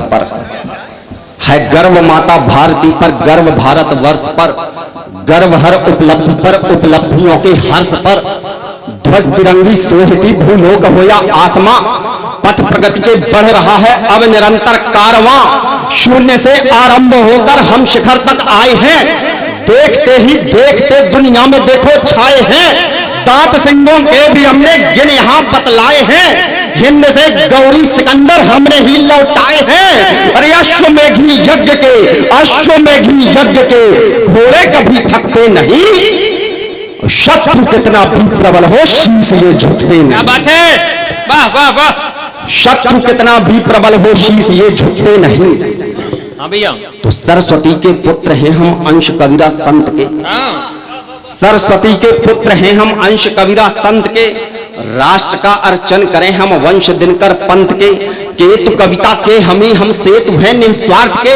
पर, है गर्व माता भारती पर, गर्व भारत वर्ष पर, गर्व हर उपलब्धि पर, उपलब्धियों के हर्ष पर। ध्वज तिरंगी सोहती भूलोक हो या आसमां, पथ प्रगति के बढ़ रहा है अब निरंतर कारवां। शून्य से आरंभ होकर हम शिखर तक आए हैं, देखते ही देखते दुनिया में देखो छाए हैं। दांत सिंगों के भी हमने गिन यहाँ बतलाए हैं, हिंद से गौरी सिकंदर हमने ही लौटाए हैं। अरे अश्वमेघी यज्ञ के, अश्वमेघी यज्ञ के घोड़े कभी थकते नहीं, शत्रु कितना भी प्रबल हो शीश ये झुकते नहीं। क्या बात है, वाह वाह वाह। शत्रु कितना भी प्रबल हो शीश ये झुकते नहीं। हाँ भैया। तो सरस्वती के पुत्र हैं हम अंश कबीरा संत के, सरस्वती के पुत्र हैं हम अंश कबीरा संत के। राष्ट्र का अर्चन करें हम वंश दिनकर पंथ के, केतु कविता के हम सेतु हैं निस्वार्थ के।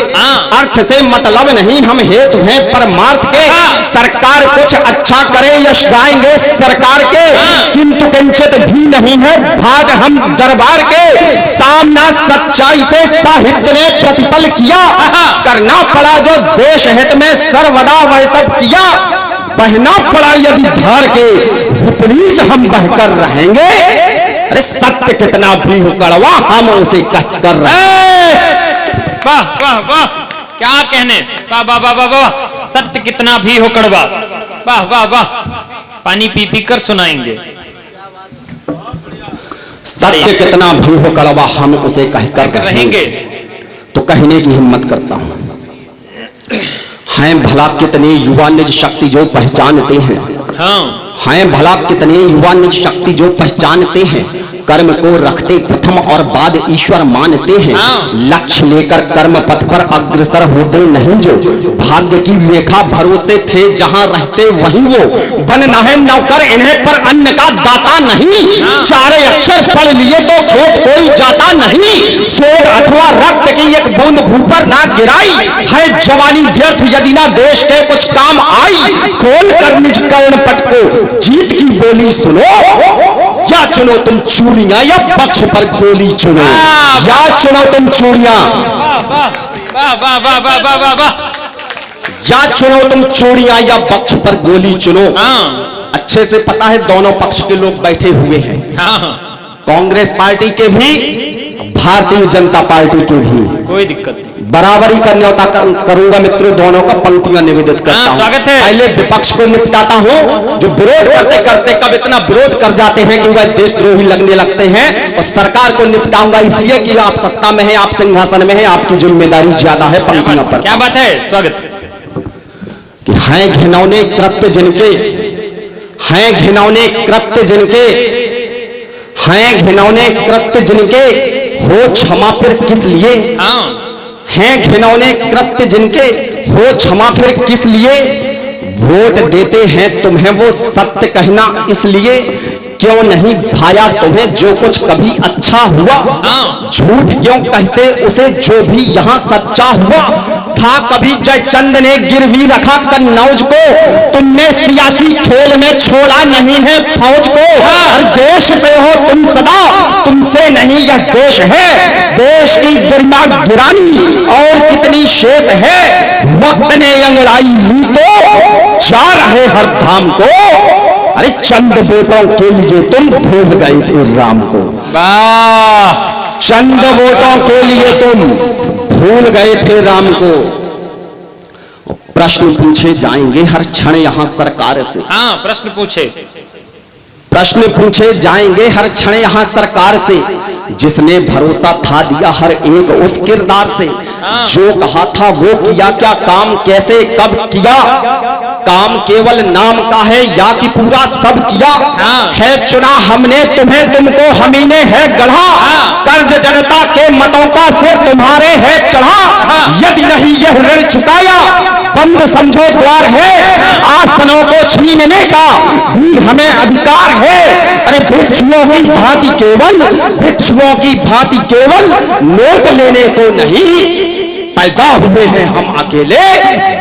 अर्थ से मतलब नहीं हम हेतु हैं परमार्थ के। सरकार कुछ अच्छा करे यश गाएंगे सरकार के, किंतु किंचित भी नहीं है भाग हम दरबार के। सामना सच्चाई से साहित्य ने प्रतिपल किया, करना पड़ा जो देश हित में सर्वदा वह सब किया। बहना पड़ा यदि धार के विपरीत हम बहकर रहेंगे, अरे सत्य कितना भी हो कड़वा हम उसे कहकर रहेंगे। वाह वाह वाह, क्या कहने, वाह वाह वाह वाह, सत्य कितना भी हो कड़वा, वाह वाह वाह। पानी पी पी कर सुनाएंगे। सत्य कितना भी हो कड़वा हम उसे कहकर रहेंगे। तो कहने की हिम्मत करता हूं, हैं भला कितने युवा निज शक्ति जो पहचानते हैं, हैं भला कितने युवा निज शक्ति जो पहचानते हैं। कर्म को रखते प्रथम और बाद ईश्वर मानते हैं, लक्ष्य लेकर कर्म पथ पर अग्रसर होते नहीं जो। भाग्य की लेखा भरोसे थे जहां रहते वहीं वो, बनना है नौकर इन्हें पर अन्न का दाता नहीं। चारे अक्षर पढ़ लिए तो खेत कोई जाता नहीं, स्वेद अथवा रक्त की एक बूंद भू पर ना गिराई। है जवानी व्यर्थ यदि ना देश के कुछ काम आई। खोल कर निज कर्ण पट को जीत की बोली सुनो, या चुनो तुम चूड़ियां या पक्ष पर गोली चुनो, या चुनो तुम चूड़ियां, या चुनो तुम चूड़ियां या पक्ष पर गोली चुनो। अच्छे से पता है दोनों पक्ष के लोग बैठे हुए हैं, कांग्रेस पार्टी के भी भारतीय जनता पार्टी के भी। कोई दिक्कत नहीं, बराबरी का न्योता करूंगा मित्रों, दोनों का पंक्तियां निवेदित करता हूं। पहले विपक्ष को निपटाता हूं, जो विरोध करते करते कब इतना विरोध कर जाते हैं कि वह देशद्रोही लगने लगते हैं। और सरकार को निपटाऊंगा इसलिए कि आप सत्ता में हैं, आप सिंहासन में हैं, आपकी जिम्मेदारी ज्यादा है। पंक्तियों पर क्या बात है, स्वागत। कि हैं घिनौने कृत्य जिनके, हैं घिनौने कृत्य जिनके, हैं घिनौने कृत्य जिनके, हो क्षमा फिर किस लिए। हैं घिनौने कृत्य जिनके, हो क्षमा फिर किस लिए। वोट देते हैं तुम्हें वो सत्य कहना इसलिए, क्यों नहीं भाया तुम्हें जो कुछ कभी अच्छा हुआ। झूठ क्यों कहते उसे जो भी यहाँ सच्चा हुआ। था कभी जयचंद ने गिरवी रखा कन्नौज को, तुमने सियासी खेल में छोड़ा नहीं है फौज को। हर देश से हो तुम सदा, तुमसे नहीं यह देश है। देश की गरिमा गिरानी और कितनी शेष है। वक्त ने अंगड़ाई ली तो जा रहे हर धाम को। अरे चंद वोटों के लिए तुम भूल गए थे राम को। वाह, चंद वोटों के लिए तुम भूल गए थे राम को। प्रश्न पूछे जाएंगे हर क्षण यहां सरकार से। हाँ, प्रश्न पूछे, प्रश्न पूछे जाएंगे हर क्षण यहां सरकार से। जिसने भरोसा था दिया हर एक उस किरदार से। जो कहा था वो किया क्या, काम कैसे कब किया। काम केवल नाम का है या कि पूरा सब किया। है चुना हमने तुम्हें, तुमको हमी ने है गढ़ा। कर्ज जनता के मतों का सिर तुम्हारे है चढ़ा। यदि नहीं यह ऋण चुकाया, बंद समझो द्वार है। आसनों को छीनने का भी हमें अधिकार है। अरे भिक्षुओं की भांति केवल, भिक्षुओं की भांति केवल नोट लेने को नहीं, पैदा हुए हैं हम अकेले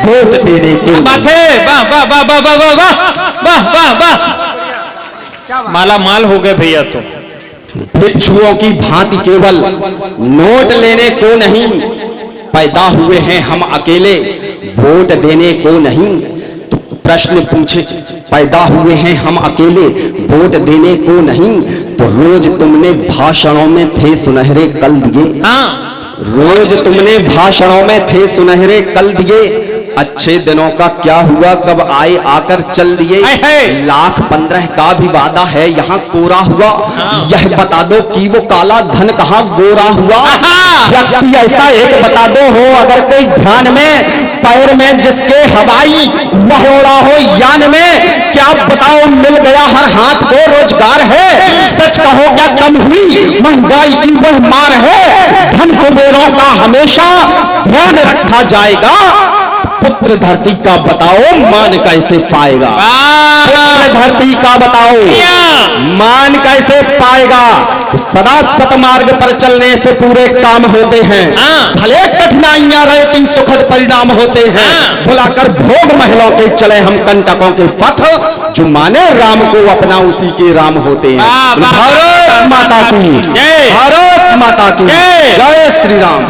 वोट देने के। बात है, वाह वाह वाह वाह वाह वाह वाह वाह वाह, माला माल हो गए भैया। तो भिक्षुओं की भांति केवल नोट लेने को नहीं, पैदा हुए हैं हम अकेले वोट देने को नहीं। तो प्रश्न पूछे, पैदा हुए हैं हम अकेले वोट देने को नहीं, तो रोज तुमने भाषणों में थे सुनहरे कल दिए। हाँ रोज तुमने भाषणों में थे सुनहरे कल दिए, अच्छे दिनों का क्या हुआ कब आए आकर चल दिए। लाख 15 का भी वादा है यहाँ कोरा हुआ, यह बता दो कि वो काला धन कहाँ गोरा हुआ। व्यक्ति ऐसा एक बता दो हो अगर कोई ध्यान में, पैर में जिसके हवाई वह उड़ा हो यान में। क्या बताओ मिल गया हर हाथ को रोजगार है, सच कहो क्या कम हुई महंगाई की वह मार है। धन कुबेरों का हमेशा ध्यान रखा जाएगा, पुत्र धरती का बताओ मान कैसे पाएगा। पुत्र धरती का बताओ मान कैसे पाएगा। सदा सतमार्ग पर चलने से पूरे काम होते हैं, भले कठिनाइयां रहती सुखद परिणाम होते हैं। बुलाकर भोग महलों के चले हम कंटकों के पथ, जो माने राम को अपना उसी के राम होते हैं। भारत माता की, भारत माता की जय श्री राम।